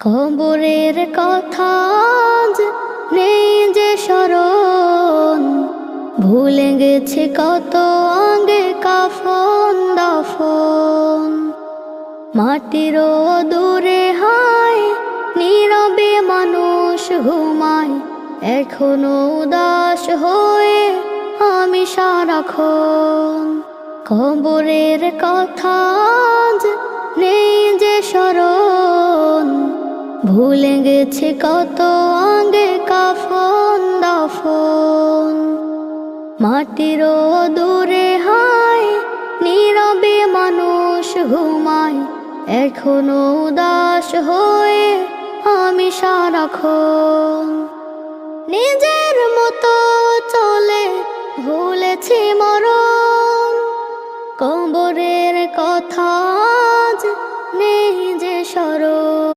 কবরের কথা আজ নেই যে স্মরণ, ভুলে গেছে কত আগে কাফন দাফন। মাটিরও দূরে হায় নীরবে মানুষ ঘুমায়, এখনো উদাস হয়ে আমি সারাক্ষণ। কবরের কথা আজ নেই যে স্মরণ, ভুলে গেছে কত আগে কাফন দাফন। মাটিরও দূরে হায় নীরবে মানুষ ঘুমায়, এখনো উদাস হয়ে আমি সারাক্ষণ। নিজের মতো চলে ভুলেছি মরণ, কবরের কথা আজ নেই যে স্মরণ।